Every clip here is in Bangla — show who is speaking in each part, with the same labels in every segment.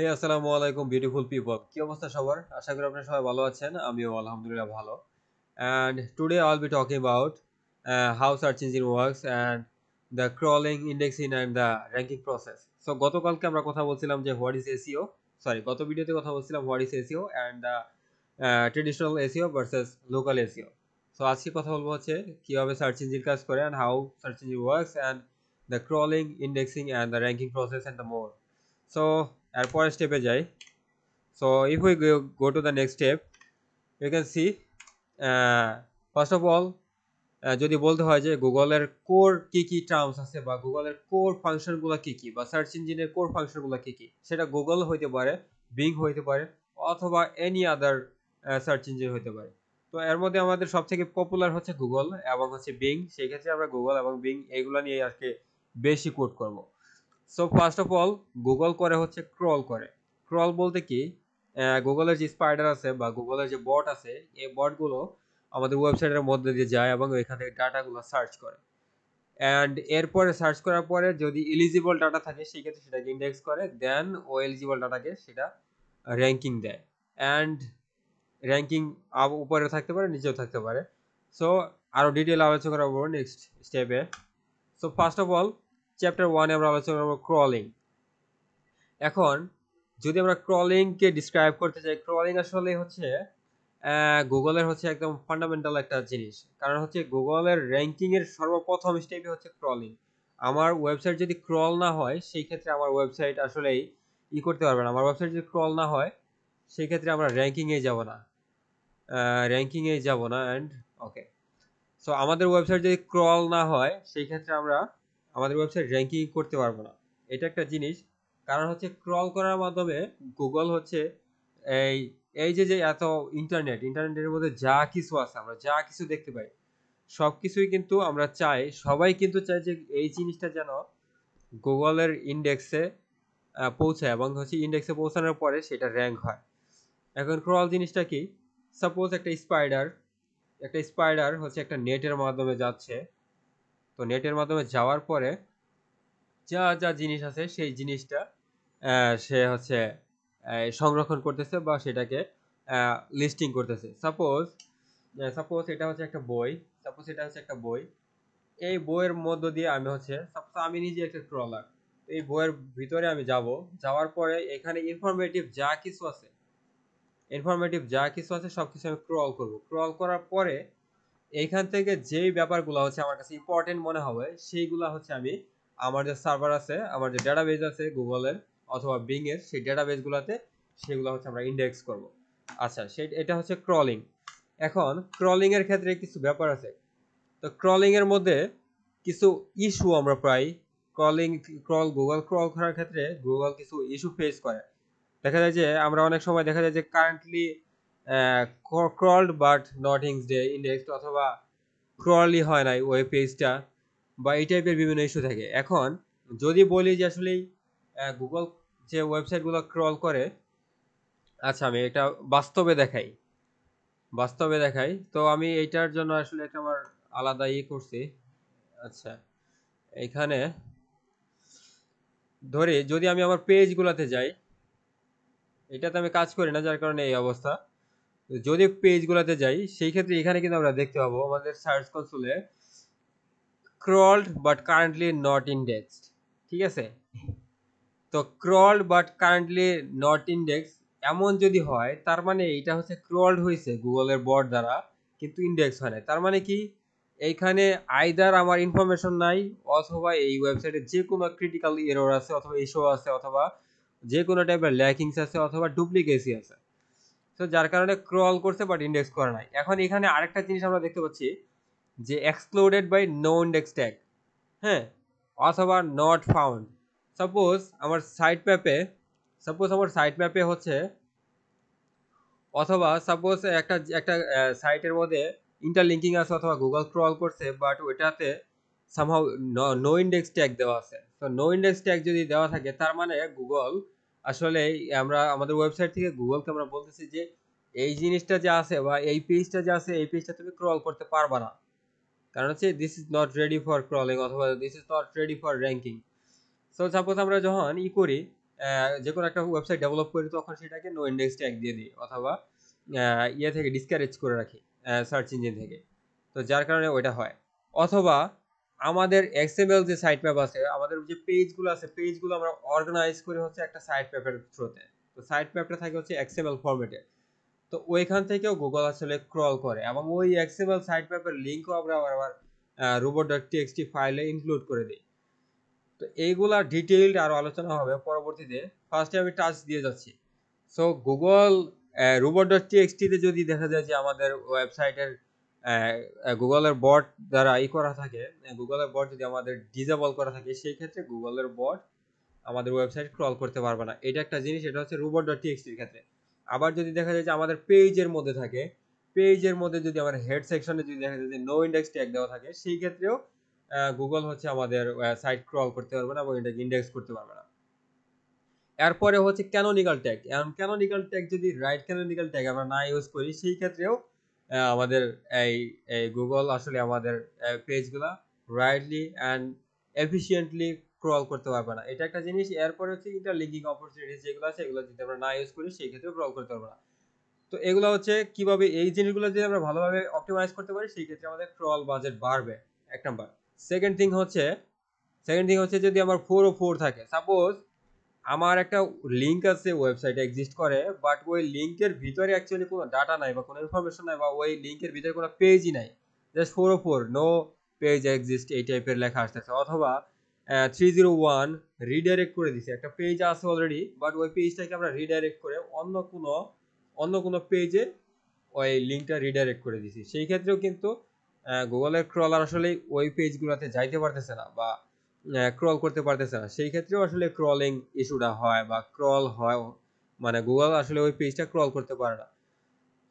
Speaker 1: হে আসসালামু আলাইকুম বিউটিফুল পিপল, কি অবস্থা সবার? আশা করি আপনারা সবাই ভালো আছেন। আমিও আলহামদুলিল্লাহ ভালো। And today I'll be talking about how search engine works and the crawling, indexing and the ranking process. So গতকালকে আমরা কথা বলছিলাম যে হোয়াট ইজ এসইও, সরি গত ভিডিওতে কথা বলছিলাম what is SEO and the traditional SEO versus local SEO. So আজকে কথা বলবো হচ্ছে কিভাবে সার্চ ইঞ্জিন কাজ করে and how search engine works and the crawling, indexing and the ranking process and the more. So এরপরের স্টেপে যাই। So if we go to the next step, you can see first of all যদি বলতে হয় যে গুগলের কোর কি কি টার্মস আছে বা গুগলের কোর ফাংশনগুলো কি কি বা সার্চ ইঞ্জিনের কোর ফাংশনগুলো কি কি, সেটা গুগল হইতে পারে, বিং হইতে পারে, অথবা এনি আদার সার্চ ইঞ্জিন হইতে পারে। তো এর মধ্যে আমাদের সবথেকে পপুলার হচ্ছে গুগল এবং হচ্ছে বিং। সেই ক্ষেত্রে আমরা গুগল এবং বিং এগুলো নিয়ে আজকে বেশি কোট করব। So first of all Google করে হচ্ছে ক্রল করে। ক্রল বলতে কি, গুগলের যে স্পাইডার আছে বা গুগলের যে বট আছে, এই বটগুলো আমাদের ওয়েবসাইটের মধ্যে দিয়ে যায় এবং এখান থেকে ডাটাগুলো সার্চ করে। অ্যান্ড এরপরে সার্চ করার পরে যদি এলিজিবল ডাটা থাকে সেই ক্ষেত্রে সেটাকে ইন্ডেক্স করে, দেন ও এলিজিবল ডাটাকে সেটা র্যাঙ্কিং দেয়। অ্যান্ড র্যাঙ্কিং উপরে থাকতে পারে, নিচেও থাকতে পারে। সো আরও ডিটেল আলোচনা করবো নেক্সট স্টেপে। So first of all chapter 1 আমরা আলোচনা করবো ক্রলিং। এখন যদি আমরা ক্রলিংকে ডিসক্রাইব করতে চাই, ক্রলিং আসলে হচ্ছে গুগলের হচ্ছে একদম ফান্ডামেন্টাল একটা জিনিস। কারণ হচ্ছে গুগলের র্যাঙ্কিংয়ের সর্বপ্রথম স্টেপই হচ্ছে ক্রলিং। আমার ওয়েবসাইট যদি ক্রল না হয় সেই ক্ষেত্রে আমার ওয়েবসাইট আসলেই করতে পারবে না। আমার ওয়েবসাইট যদি ক্রল না হয় সেই ক্ষেত্রে আমরা র্যাঙ্কিংয়ে যাব না, অ্যান্ড ওকে। সো আমাদের ওয়েবসাইট যদি ক্রল না হয় সেই ক্ষেত্রে আমরা আমাদের ওয়েবসাইট র্যাঙ্কিং করতে পারবো না। এটা একটা জিনিস। কারণ হচ্ছে ক্রল করার মাধ্যমে গুগল হচ্ছে এই এই যে যে এত ইন্টারনেটের মধ্যে যা কিছু আছে, আমরা যা কিছু দেখতে পাই, সব কিছুই কিন্তু আমরা চাই, সবাই কিন্তু চাই যে এই জিনিসটা যেন গুগলের ইন্ডেক্সে পৌঁছায় এবং হচ্ছে ইন্ডেক্সে পৌঁছানোর পরে সেটা র্যাঙ্ক হয়। এখন ক্রল জিনিসটা কি? সাপোজ একটা স্পাইডার হচ্ছে একটা নেটের মাধ্যমে যাচ্ছে। তো নেটের মাধ্যমে যাওয়ার পরে যা যা জিনিস আছে সেই জিনিসটা সে হচ্ছে সংরক্ষণ করতেছে বা সেটাকে লিস্টিং করতেছে। সাপোজ এটা হচ্ছে একটা বই। এই বইয়ের মধ্য দিয়ে আমি হচ্ছে সাপোজ আমি নিজে একটা ক্রলার, এই বইয়ের ভিতরে আমি যাওয়ার পরে এখানে ইনফরমেটিভ যা কিছু আছে সবকিছু আমি ক্রল করার পরে এইখান থেকে যেই ব্যাপারগুলো হচ্ছে আমার কাছে ইম্পর্টেন্ট মনে হবে সেইগুলো হচ্ছে আমি আমার যে সার্ভার আছে, আমার যে ডেটাবেজ আছে গুগলের অথবা বিং এর, সেই ডেটাবেজগুলোতে সেগুলো হচ্ছে আমরা ইন্ডেক্স করব। আচ্ছা, এটা হচ্ছে ক্রলিং। এখন ক্রলিং এর ক্ষেত্রে কিছু ব্যাপার আছে। তো ক্রলিং এর মধ্যে কিছু ইস্যু আমরা প্রায় গুগল ক্রল করার ক্ষেত্রে গুগল কিছু ইস্যু ফেস করে। দেখা যায় যে আমরা অনেক সময় দেখা যায় যে কারেন্টলি ক্রলড বাট নট ইন্ডেক্সড, অথবা ক্রলই হয় নাই ওয়েব পেজটা, বা এই টাইপের বিভিন্ন ইস্যু থাকে। এখন যদি বলি যে আসলে গুগল যে ওয়েবসাইটগুলো ক্রল করে, আচ্ছা আমি এটা বাস্তবে দেখাই। তো আমি এইটার জন্য আসলে একটা আমার আলাদা করছি। আচ্ছা, এখানে ধরে যদি আমি আমার পেজগুলোতে যাই, এটাতে আমি কাজ করি না যার কারণে এই অবস্থা। যদি পেজগুলোতে যাই সেই ক্ষেত্রে এখানে কিন্তু আমরা দেখতে পাবো আমাদের সার্চ কনসোলে crawled but currently not indexed. ঠিক আছে? তো crawled but currently not index এমন যদি হয়, তার মানে এটা হচ্ছে ক্রলড হয়েছে গুগলের বট দ্বারা কিন্তু ইন্ডেক্স হয় না। তার মানে কি, এইখানে আইদার আমার ইনফরমেশন নাই, অথবা এই ওয়েবসাইটে যে কোনো ক্রিটিক্যাল এরর আছে, অথবা ইস্যু আছে, অথবা যে কোনো টাইপের ল্যাকিংস আছে, অথবা ডুপ্লিকেসি আছে। তো যার কারণে ক্রল করছে বাট ইন্ডেক্স করে নাই। এখন এখানে আরেকটা জিনিস আমরা দেখতে পাচ্ছি যে excluded by no index tag, হ্যাঁ, অথবা নট ফাউন্ড। সাপোজ আমার সাইট ম্যাপে হচ্ছে, অথবা সাপোজ একটা একটা সাইটের মধ্যে ইন্টারলিঙ্কিং আছে অথবা গুগল ক্রল করছে বাট ওইটাতে সামহাউ নো ইন্ডেক্স ট্যাগ দেওয়া আছে। তো নো ইন্ডেক্স ট্যাগ যদি দেওয়া থাকে তার মানে গুগল আসলে আমরা আমাদের ওয়েবসাইট থেকে গুগলকে আমরা বলতেছি যে এই জিনিসটা যে আছে বা এই পেজটা যে আছে এই পেজটা তুমি ক্রল করতে পারবা না। কারণ হচ্ছে this is not ready for crawling অথবা this is not ready for ranking. So suppose আমরা যখন করি যে কোনো একটা ওয়েবসাইট ডেভেলপ করি তখন সেটাকে নো ইন্ডেক্স ট্যাগ দিয়ে দিই, অথবা ইয়ে থেকে ডিসকারেজ করে রাখি সার্চ ইঞ্জিন থেকে। তো যার কারণে ওইটা হয়। অথবা আমাদের এক্সএমএল যে সাইট ম্যাপ আছে, আমাদের যে পেজগুলো আছে, পেজগুলো আমরা অর্গানাইজ করি হচ্ছে একটা সাইট ম্যাপের থ্রুতে। তো সাইট ম্যাপটা থাকে হচ্ছে এক্সএমএল ফরম্যাটে। তো ওইখান থেকেও গুগল আসলে ক্রল করে, এবং ওই এক্সএমএল সাইট ম্যাপের লিঙ্কও আমরা আবার robot.txt ফাইলে ইনক্লুড করে দিই। তো এইগুলা ডিটেইলড আরো আলোচনা হবে পরবর্তীতে। ফার্স্টে আমি টাচ দিয়ে যাচ্ছি। সো গুগল robot.txt তে যদি দেখা যায় যে আমাদের ওয়েবসাইটের গুগলের বট দ্বারা করা থাকে, গুগলের বট যদি আমাদের ডিসেবল করা থাকে, সেই ক্ষেত্রে গুগলের বট আমাদের ওয়েবসাইট ক্রল করতে পারবে না। এটা একটা জিনিস, এটা হচ্ছে robot.txt এর ক্ষেত্রে। আবার যদি দেখা যায় যে আমাদের পেজের মধ্যে থাকে, পেজের মধ্যে যদি আমার হেড সেকশনে যদি দেখা যায় যে নো ইন্ডেক্স ট্যাগ দেওয়া থাকে, সেই ক্ষেত্রেও গুগল হচ্ছে আমাদের সাইট ক্রল করতে পারবে না এবং এটাকে ইন্ডেক্স করতে পারবে না। এরপরে হচ্ছে ক্যানোনিক্যাল ট্যাগ। এখন ক্যানোনিক্যাল ট্যাগ যদি রাইট ক্যানোনিক্যাল ট্যাগ আমরা না ইউজ করি, সেই ক্ষেত্রেও আমাদের এই গুগল আসলে আমাদের পেজগুলা রাইটলি অ্যান্ড এফিসিয়েন্টলি ক্রল করতে পারবে না। এটা একটা জিনিস। এরপরে হচ্ছে ইন্টারলিঙ্কিং অপরচুনিটিস যেগুলো আছে, এগুলো যদি আমরা না ইউজ করি সেই ক্ষেত্রেও ক্রল করতে পারবে না। তো এগুলো হচ্ছে কিভাবে এই জিনিসগুলো যদি আমরা ভালোভাবে অপটিমাইজ করতে পারি, সেই ক্ষেত্রে আমাদের ক্রল বাজেট বাড়বে, এক নাম্বার। সেকেন্ড থিং হচ্ছে যদি আমার 404 থাকে, সাপোজ আমার একটা লিঙ্ক আছে, ওয়েবসাইটে এক্সিস্ট করে, বাট ওই লিঙ্কের ভিতরে অ্যাকচুয়ালি কোনো ডাটা নাই বা কোনো ইনফরমেশন নাই, বা ওই লিঙ্কের ভিতরে কোনো পেজই নাই, জাস্ট 404 নো পেজ এক্সিস্ট এই টাইপের লেখা আসতেছে। অথবা 301 রিডাইরেক্ট করে দিছে, একটা পেজ আছে অলরেডি, বাট ওই পেজটাকে আমরা রিডাইরেক্ট করে অন্য কোনো পেজে ওই লিঙ্কটা রিডাইরেক্ট করে দিছি। সেই ক্ষেত্রেও কিন্তু গুগলের ক্রলার আসলে ওই পেজগুলোতে যাইতে পারতেছে না বা ক্রল করতে পারতেছে না। সেই ক্ষেত্রেও আসলে ক্রলিং ইস্যুটা হয় বা ক্রল হয়, মানে গুগল আসলে ওই পেজটা ক্রল করতে পারে না।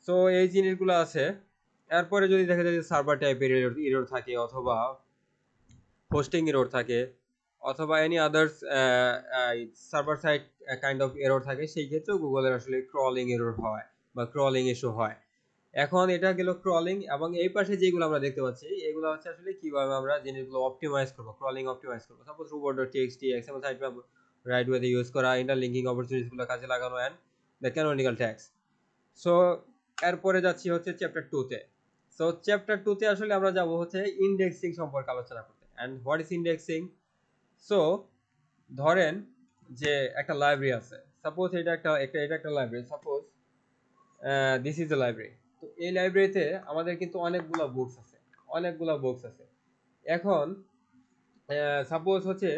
Speaker 1: সো এই জিনিসগুলো আছে। এরপরে যদি দেখা যায় যে সার্ভার টাইপের এরর থাকে, অথবা হোস্টিং এরর থাকে, অথবা any others server side kind of error থাকে, সেই ক্ষেত্রেও গুগলের আসলে ক্রলিং এরর হয় বা ক্রলিং ইস্যু হয়। এখন এটা গেল ক্রলিং, এবং এই পাশে যেগুলো আমরা দেখতে পাচ্ছি এগুলো হচ্ছে আসলে কিভাবে আমরা জিনিসগুলো অপটিমাইজ করবো, ক্রলিং অপটিমাইজ করবো। Suppose robot.txt XML site map right ওয়েতে ইউজ করা, ইন্টারলিঙ্কিং অপরচুনিটিসগুলো কাজে লাগানো, and the canonical tags. So এরপরে যাচ্ছি হচ্ছে চ্যাপ্টার 2 তে। সো চ্যাপ্টার 2 তে আসলে আমরা যাব হচ্ছে ইন্ডেক্সিং সম্পর্কে আলোচনা করতে। And what is indexing? So ধরেন যে একটা লাইব্রেরি আছে, সাপোজ এটা একটা library, suppose this is a library. তো এই লাইব্রেরিতে আমাদের কিন্তু অনেকগুলা বুকস আছে। এখন সাপোজ হচ্ছে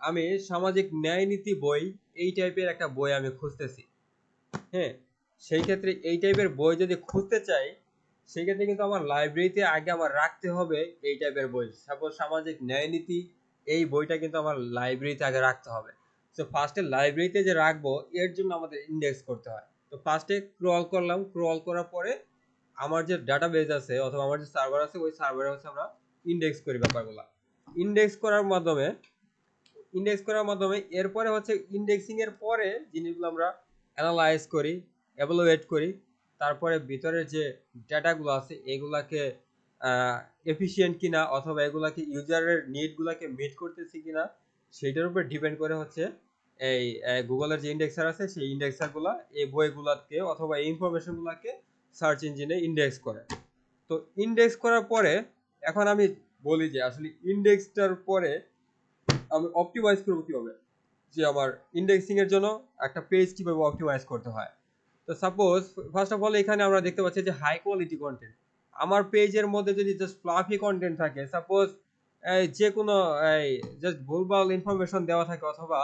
Speaker 1: আমি সামাজিক ন্যায় নীতি বই, এই টাইপের একটা বই আমি খুঁজতেছি। হ্যাঁ, সেই ক্ষেত্রে এই টাইপের বই যদি খুঁজতে চাই, সেই ক্ষেত্রে কিন্তু আমার লাইব্রেরিতে আগে আমার রাখতে হবে এই টাইপের বই। সাপোজ সামাজিক ন্যায় নীতি, এই বইটা কিন্তু আমার লাইব্রেরিতে আগে রাখতে হবে। তো ফার্স্টে লাইব্রেরিতে যে রাখবো, এর জন্য আমাদের ইন্ডেক্স করতে হয়। তো ফার্স্টে ক্রল করলাম, ক্রল করার পরে আমার যে ডাটাবেস আছে অথবা আমার যে সার্ভার আছে, ওই সার্ভারে হচ্ছে আমরা ইন্ডেক্স করি ব্যাপারগুলো। ইন্ডেক্স করার মাধ্যমে এরপরে হচ্ছে ইন্ডেক্সিং এর পরে জিনিসগুলো আমরা অ্যানালাইজ করি, এভালুয়েট করি। তারপরে ভিতরে যে ডেটাগুলো আছে এগুলাকে এফিশিয়েন্ট কিনা, অথবা এগুলাকে ইউজারের নিডগুলোকে মিট করতেছি কিনা, সেইটার উপর ডিপেন্ড করে হচ্ছে এই গুগলের যে ইন্ডেক্সার আছে, সেই ইন্ডেক্সারগুলো এই বইগুলোকে অথবা এই ইনফরমেশনগুলোকে সার্চ ইঞ্জিনে ইন্ডেক্স করে। তো ইন্ডেক্স করার পরে এখন আমি বলি যে আসলে ইন্ডেক্সটার পরে আমি অপটিমাইজ করবো কিভাবে, যে আমার ইন্ডেক্সিং এর জন্য একটা পেজ কিভাবে অপটিমাইজ করতে হয়। তো সাপোজ ফার্স্ট অফ অল এখানে আমরা দেখতে পাচ্ছি যে হাই কোয়ালিটি কন্টেন্ট। আমার পেজের মধ্যে যদি জাস্ট ফ্লাফি কন্টেন্ট থাকে, সাপোজ যে কোনো জাস্ট ভুলভাল ইনফরমেশন দেওয়া থাকে, অথবা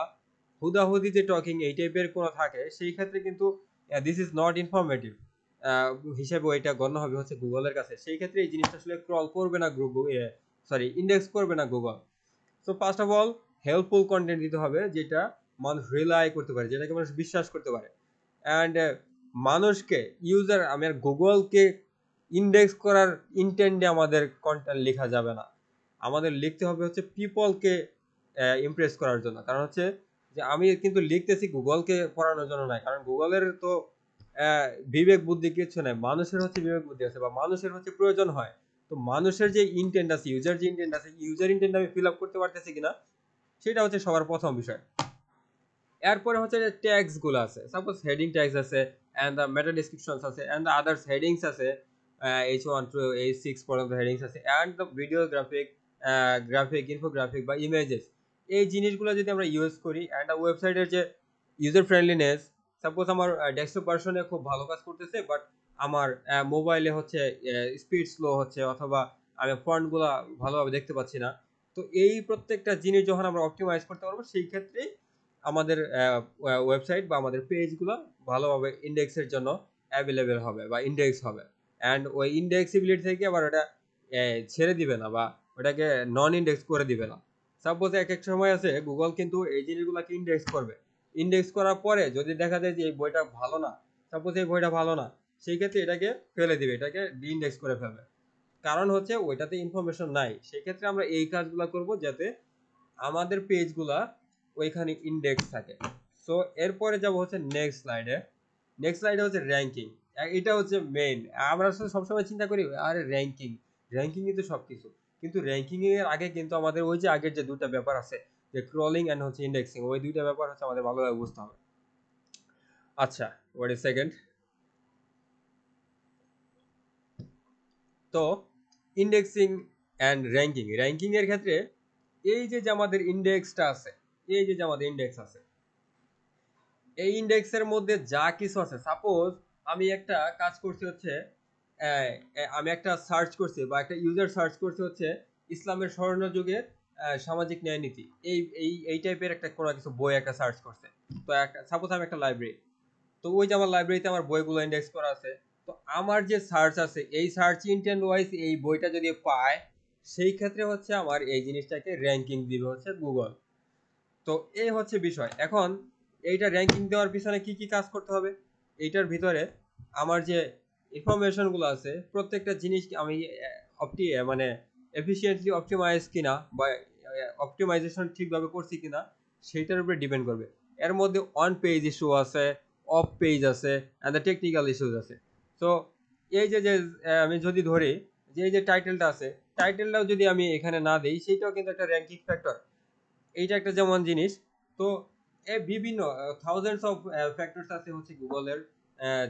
Speaker 1: হুদাহুদি যে টকিং এই টাইপের কোনো থাকে, সেই ক্ষেত্রে কিন্তু দিস ইজ নট ইনফরমেটিভ হিসেবে ওইটা গণ্য হবে হচ্ছে গুগলের কাছে। সেই ক্ষেত্রে এই জিনিসটা আসলে ক্রল করবে না গুগল, ইন্ডেক্স করবে না Google. So first of all helpful content দিতে হবে, যেটা মানুষ রিলাই করতে পারে, যেটাকে মানুষ বিশ্বাস করতে পারে। অ্যান্ড মানুষকে আমি আর গুগলকে ইন্ডেক্স করার ইন্টেন্টে আমাদের কন্টেন্ট লেখা যাবে না। আমাদের লিখতে হবে হচ্ছে পিপলকে ইমপ্রেস করার জন্য। কারণ হচ্ছে যে আমি কিন্তু লিখতেছি গুগলকে পড়ানোর জন্য নয়, কারণ গুগলের তো বিবেক বুদ্ধি কিছু নাই, মানুষের হচ্ছে বিবেক বুদ্ধি আছে বা মানুষের হচ্ছে প্রয়োজন হয়। তো মানুষের যে ইন্টেন্ট আছে, ইউজার ইন্টেন্ট আমি ফিল আপ করতে পারতেছি কিনা, সেটা হচ্ছে সবার প্রথম বিষয়। এরপরে হচ্ছে যে ট্যাগস গুলো আছে, সাপোজ হেডিং ট্যাগস আছে এন্ড দ্য মেটা ডেসক্রিপশনস আছে এন্ড দ্য আদার্স হেডিংস আছে, H1 to H6 পর্যন্ত হেডিংস আছে and the video graphic infographic বা ইমেজেস। এই জিনিসগুলো যদি আমরা ইউজ করি এন্ড ওয়েবসাইটের যে ইউজার ফ্রেন্ডলিনেস, সাপোজ আমার ডেস্কটপ ভার্সনে খুব ভালো কাজ করতেছে বাট আমার মোবাইলে হচ্ছে স্পিড স্লো হচ্ছে অথবা আমি ফন্টগুলো ভালোভাবে দেখতে পাচ্ছি না। তো এই প্রত্যেকটা জিনিস যখন আমরা অপটিমাইজ করতে পারবো সেই ক্ষেত্রে আমাদের ওয়েবসাইট বা আমাদের পেজগুলো ভালোভাবে ইন্ডেক্সের জন্য অ্যাভেলেবেল হবে বা ইন্ডেক্স হবে। অ্যান্ড ওই ইন্ডেক্সিবিলিটি থেকে আবার ওটা ছেড়ে দিবে না বা ওটাকে নন ইন্ডেক্স করে দিবে না। সাপোজ এক এক সময় আছে গুগল কিন্তু এই জিনিসগুলোকে ইন্ডেক্স করবে, ইন্ডেক্স করার পরে যদি দেখা যায় যে এই বইটা ভালো না, সাপোজ এই বইটা ভালো না, সেই ক্ষেত্রে এটাকে ফেলে দিবে, এটাকে ডিইন্ডেক্স করে ফেলবে। কারণ হচ্ছে ওইটাতে ইনফরমেশন নাই। সেই ক্ষেত্রে আমরা এই কাজগুলো করব যাতে আমাদের পেজগুলা ওইখানে ইন্ডেক্স থাকে। সো এরপরে যাব হচ্ছে নেক্সট স্লাইডে। নেক্সট স্লাইডে হচ্ছে র্যাঙ্কিং। এটা হচ্ছে মেইন। আমরা আসলে সবসময় চিন্তা করি আরে র্যাঙ্কিং, র্যাঙ্কিংই তো সব কিছু, কিন্তু র্যাঙ্কিং এর আগে কিন্তু আমাদের ওই যে আগের যে দুটা ব্যাপার আছে যে ক্রলিং অ্যান্ড হচ্ছে ইন্ডেক্সিং, ওই দুইটা ব্যাপার হচ্ছে আমাদের ভালোভাবে বুঝতে হবে। আচ্ছা, ওয়েট এ সেকেন্ড। তো ইন্ডেক্সিং অ্যান্ড র্যাঙ্কিং, র্যাঙ্কিং এর ক্ষেত্রে এই যে আমাদের ইন্ডেক্সটা আছে, এই যে আমাদের ইন্ডেক্স আছে, এই ইন্ডেক্সের মধ্যে যা কিছু আছে, সাপোজ আমি একটা কাজ করছি হচ্ছে আমি একটা সার্চ করছি বা একটা ইউজার সার্চ করছি হচ্ছে ইসলামের স্বর্ণ যুগের সামাজিক ন্যায় নীতি, এই এই এই টাইপের একটা কোনো কিছু বই একটা সার্চ করছে। তো সাপোজ আমি একটা লাইব্রেরি, তো ওই যে আমার লাইব্রেরিতে আমার বইগুলো ইন্ডেক্স করা আছে। তো আমার যে সার্চ আছে এই সার্চ ইন্টেন্ট ওয়াইজ এই বইটা যদি পায়, সেই ক্ষেত্রে হচ্ছে আমার এই জিনিসটাকে র্যাঙ্কিং দিবে হচ্ছে গুগল। তো এই হচ্ছে বিষয়। এখন এইটা র্যাঙ্কিং দেওয়ার পিছনে কি কি কাজ করতে হবে, এইটার ভিতরে আমার যে ইনফরমেশনগুলো আছে প্রত্যেকটা জিনিস আমি মানে এফিসিয়েন্টলি অপটিমাইজ কিনা বা অপটিমাইজেশন ঠিকভাবে করছি কিনা সেইটার উপরে ডিপেন্ড করবে। এর মধ্যে অন পেজ ইস্যু আছে, অফ পেজ আছে অ্যান্ড দ্য টেকনিক্যাল ইস্যুজ আছে। তো এই যে যে আমি যদি ধরি যে এই যে টাইটেলটা আছে, টাইটেলটাও যদি আমি এখানে না দিই সেইটাও কিন্তু একটা র্যাঙ্কিং ফ্যাক্টর। এইটা একটা যেমন জিনিস। তো বিভিন্ন থাউজেন্ডস অফ ফ্যাক্টরস আছে হচ্ছে গুগলের,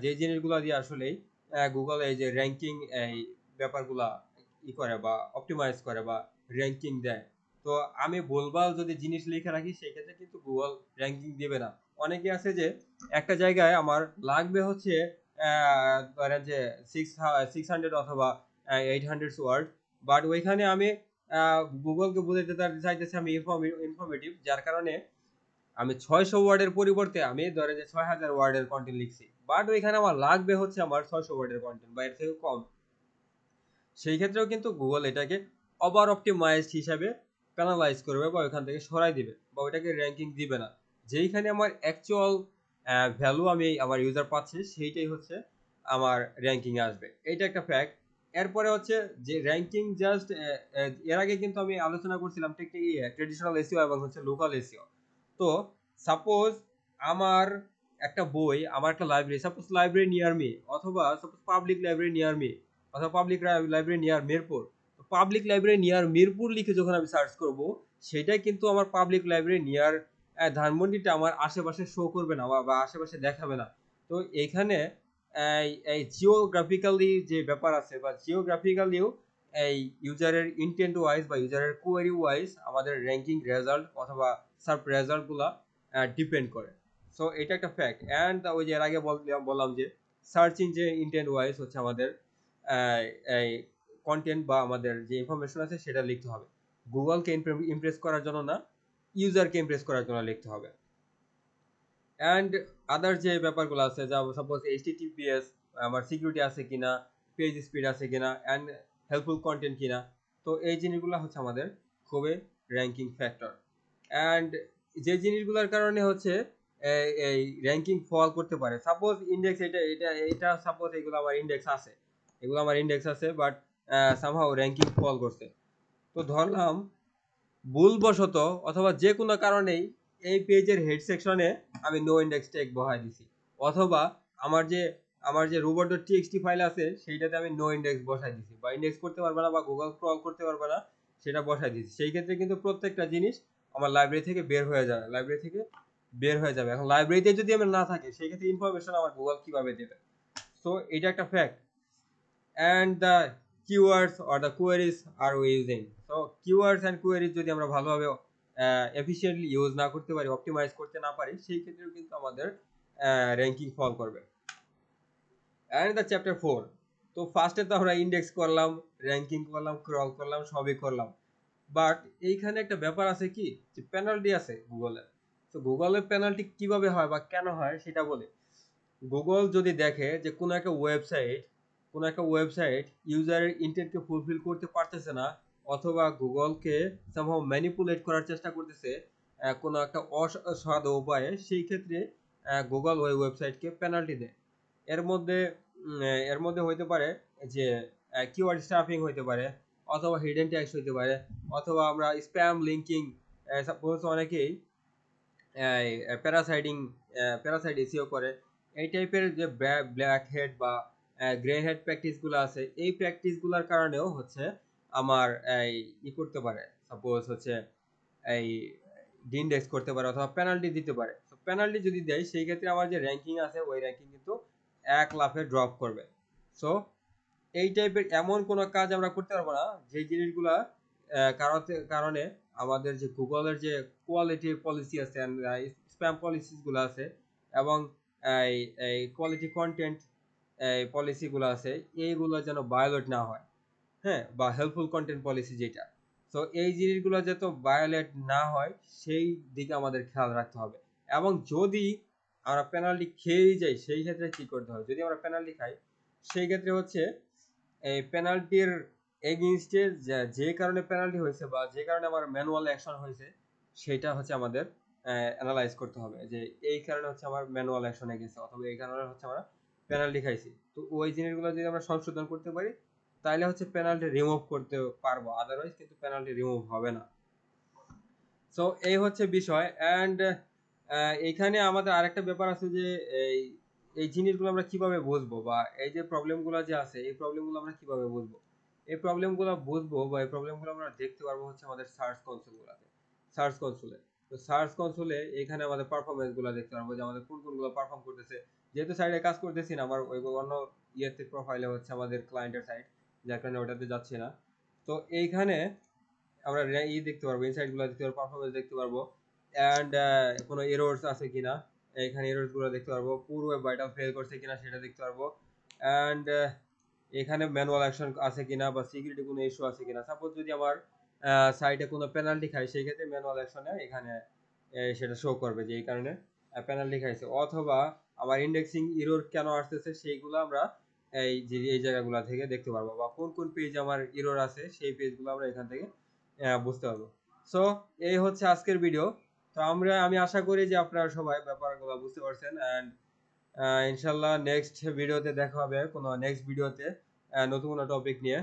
Speaker 1: যে জিনিসগুলো দিয়ে আসলেই গুগল এই যে র্যাঙ্কিং এই ব্যাপারগুলা করে বা অপটিমাইজ করে বা র্যাঙ্কিং দেয়। তো আমি ভুলভাল যদি জিনিস লিখে রাখি সেই ক্ষেত্রে কিন্তু গুগল র্যাঙ্কিং দিবে না। অনেকে আছে যে একটা জায়গায় আমার লাগবে হচ্ছে ধরেন যে 600 অথবা 800 ওয়ার্ড, বাট ওইখানে আমি গুগলকে বোঝাতে চাইতেছি আমি ইনফরমেটিভ, যার কারণে আমি 600 ওয়ার্ডের পরিবর্তে আমি ধরে যে 6000 ওয়ার্ডের কন্টেন্ট লিখছি, বাট ওইখানে আমার লাগবে হচ্ছে আমার 600 ওয়ার্ডের কন্টেন্ট বা এর থেকে কম। সেই ক্ষেত্রেও কিন্তু গুগল এটাকে ওভার অপটিমাইজড হিসাবে প্যানালাইজ করবে বা ওইখান থেকে সরাই দিবে বা ওইটাকে র্যাঙ্কিং দিবে না। যেইখানে আমার অ্যাকচুয়াল ভ্যালু আমি আমার ইউজার পাচ্ছি সেইটাই হচ্ছে আমার র্যাঙ্কিংয়ে আসবে। এইটা একটা ফ্যাক্ট। এরপরে হচ্ছে যে র্যাঙ্কিং জাস্ট, এর আগে কিন্তু আমি আলোচনা করছিলাম ট্রেডিশনাল এসইও এবং হচ্ছে লোকাল এসইও। তো সাপোজ আমার একটা বই, আমার একটা library, suppose library near me অথবা suppose public library near me অথবা public library near Mirpur. Public library near Mirpur লিখে যখন আমি সার্চ করব, সেটাই কিন্তু আমার পাবলিক লাইব্রেরি নিয়ার ধানমন্ডিটা আমার আশেপাশে শো করবে না বা আশেপাশে দেখাবে না। তো এইখানে এই জিওগ্রাফিক্যালি যে ব্যাপার আছে বা জিওগ্রাফিক্যালিও এই ইউজারের ইন্টেন্ট ওয়াইজ বা ইউজারের কোয়ারি ওয়াইজ আমাদের র্যাঙ্কিং রেজাল্ট অথবা সার্চ রেজাল্টগুলো ডিপেন্ড করে। সো এটা একটা ফ্যাক্ট। অ্যান্ড ওই যে এর আগে বললাম যে সার্চ ইঞ্জিন ইন্টেন্ট ওয়াইজ হচ্ছে আমাদের এই কন্টেন্ট বা আমাদের যে ইনফরমেশন আছে সেটা লিখতে হবে। গুগলকে ইমপ্রেস করার জন্য না, ইউজারকে ইমপ্রেস করার জন্য লিখতে হবে। অ্যান্ড আদার যে ব্যাপারগুলো আছে, যা সাপোজ এইচটিটিপিএস আমার সিকিউরিটি আছে কিনা, পেজ স্পিড আছে কিনা অ্যান্ড হেল্পফুল কন্টেন্ট কিনা। তো এই জিনিসগুলো হচ্ছে আমাদের খুবই র্যাঙ্কিং ফ্যাক্টর। অ্যান্ড যে জিনিসগুলোর কারণে হচ্ছে এই র্যাঙ্কিং ফল করতে পারে, সাপোজ ইন্ডেক্স, এটা সাপোজ এগুলো আমার ইন্ডেক্স আছে, এগুলো আমার ইন্ডেক্স আছে বাট সামহাও র্যাঙ্কিং ফল করছে। তো ধরলাম ভুলবশত অথবা যে কোনো কারণেই এই পেজের হেড সেকশনে আমি নো ইন্ডেক্স ট্যাগ বহাই দিছি, অথবা আমার যে robot.txt ফাইল আছে সেইটাতে আমি নো ইন্ডেক্স বসাই দিছি বা ইন্ডেক্স করতে পারবে না বা গুগল ক্রল করতে পারবে না সেটা বসাই দিছি, সেই ক্ষেত্রে কিন্তু প্রত্যেকটা জিনিস আমার লাইব্রেরি থেকে বের হয়ে যাবে, লাইব্রেরি থেকে বের হয়ে যাবে। এখন লাইব্রেরিতে যদি আমার না থাকে সেই ক্ষেত্রে ইনফরমেশন আমার গুগল কিভাবে দেবে? সো এটা একটা fact. And the keywords or the queries are we using. So keywords and queries যদি আমরা ভালোভাবে এফিসিয়েন্টলি ইউজ না করতে পারি, অপটিমাইজ করতে না পারি, সেই ক্ষেত্রেও কিন্তু আমাদের র্যাঙ্কিং ফল করবে। অ্যান্ড দ্য চ্যাপ্টার 4, তো ফার্স্টে তো আমরা ইন্ডেক্স করলাম, র্যাঙ্কিং করলাম, ক্রল করলাম, সবই করলাম। বাট এইখানে একটা ব্যাপার আছে কি, যে পেনাল্টি আছে গুগলের। তো গুগলের পেনাল্টি কিভাবে হয় বা কেন হয় সেটা বলি। গুগল যদি দেখে যে কোনো একটা ওয়েবসাইট ইউজারের ইন্টেন্টকে ফুলফিল করতে পারতেছে না, অথবা গুগলকে সামহাও ম্যানিপুলেট করার চেষ্টা করতেছে কোনো একটা অসাধু উপায়ে, সেই ক্ষেত্রে গুগল ওই ওয়েবসাইটকে পেনাল্টি দেয়। এর মধ্যে এর মধ্যে হইতে পারে যে কিওয়ার্ড স্টাফিং হইতে পারে, অথবা হিডেন ট্যাগস হইতে পারে, অথবা আমরা স্প্যাম লিঙ্কিং, সাপোজ অনেকেই প্যারাসাইডিং প্যারাসাইড এসিও করে। এই টাইপের যে ব্ল্যাক হেড বা গ্রে হেড প্র্যাকটিসগুলো আছে, এই প্র্যাকটিসগুলোর কারণেও হচ্ছে আমার ই করতে পারে, সাপোজ হচ্ছে এই ডিইন্ডেক্স করতে পারে অথবা পেনাল্টি দিতে পারে। তো পেনাল্টি যদি দেয় সেই ক্ষেত্রে আমার যে র্যাঙ্কিং আছে ওই র্যাঙ্কিং কিন্তু এক লাফে ড্রপ করবে। সো এই টাইপের এমন কোনো কাজ আমরা করতে পারবো না যে জিনিসগুলা কারণে আমাদের যে গুগলের যে কোয়ালিটি পলিসি আছে, স্প্যাম পলিসিসগুলো আছে, এবং এই এই কোয়ালিটি কন্টেন্ট এই পলিসিগুলো আছে, এইগুলো যেন ভায়োলেট না হয়। হ্যাঁ, বা হেল্পফুল কন্টেন্ট পলিসি যেটা। তো এই জিনিসগুলো যাতে ভায়োলেট না হয় সেই দিকে আমাদের খেয়াল রাখতে হবে। এবং যদি আমরা পেনাল্টি খেয়েই যাই সেই ক্ষেত্রে কি করতে হবে? যদি আমরা পেনাল্টি খাই সেই ক্ষেত্রে হচ্ছে এই পেনাল্টির এগেইনস্টে যে কারণে পেনাল্টি হয়েছে বা যে কারণে আমার ম্যানুয়াল অ্যাকশন হয়েছে, সেটা হচ্ছে আমাদের অ্যানালাইজ করতে হবে যে এই কারণে হচ্ছে আমার ম্যানুয়াল অ্যাকশনে গেছে, অথবা এই কারণে হচ্ছে আমরা পেনাল্টি খাইছি। তো ওই জিনিসগুলো যদি আমরা সংশোধন করতে পারি তাইলে হচ্ছে পেনাল্টি রিমুভ করতে পারবো, আদারওয়াইজ কিন্তু পেনাল্টি রিমুভ হবে না। সো এই হচ্ছে বিষয়। অ্যান্ড এইখানে আমাদের আরেকটা ব্যাপার আছে যে এই এই জিনিসগুলো আমরা কিভাবে বুঝবো, বা এই যে প্রবলেমগুলো যে আছে এই প্রবলেমগুলো আমরা কিভাবে বুঝবো? এই প্রবলেমগুলো বুঝবো বা এই প্রবলেমগুলো আমরা দেখতে পারবো হচ্ছে আমাদের সার্চ কনসোলে। তো সার্চ কনসোলে এখানে আমাদের পারফরমেন্সগুলো দেখতে পারবো যে আমাদের কোনগুলো পারফর্ম করতেছে। যেহেতু সাইডে কাজ করতেছি না, আমার ওই অন্য ইয়েতে প্রোফাইলে হচ্ছে আমাদের ক্লায়েন্টের সাইড, যার কারণে ওটাতে যাচ্ছে না। তো এইখানে আমরা দেখতে পারবো, ইনসাইটগুলো দেখতে পারবো, পারফরমেন্স দেখতে পারবো, অ্যান্ড কোনো এরর্স আছে কিনা এখানে এরর্সগুলো দেখতে পারবো, পুরো ভাইটাল ফেল করছে কিনা সেটা দেখতে পারবো, অ্যান্ড এখানে ম্যানুয়াল অ্যাকশন আছে কিনা বা সিকিউরিটি কোনো ইস্যু আছে কিনা। সাপোজ যদি আমার সাইটে কোনো পেনাল্টি খাই সেই ক্ষেত্রে ম্যানুয়াল অ্যাকশনে এখানে সেটা শো করবে যে এই কারণে পেনাল্টি খাইছে, অথবা আমার ইন্ডেক্সিং এরর কেন আসতেছে সেইগুলো আমরা এই জায়গাগুলো থেকে দেখতে পারবো, বা কোন কোন পেজ আমার এরর আছে সেই পেজগুলো আমরা এখান থেকে বুঝতে পারবো। সো এই হচ্ছে আজকের ভিডিও। তো আমি আশা করি যে আপনারা সবাই ব্যাপারগুলো বুঝতে পারছেন। অ্যান্ড ইনশাল্লাহ নেক্সট ভিডিওতে দেখা হবে, কোনো নেক্সট ভিডিওতে নতুন কোনো টপিক নিয়ে।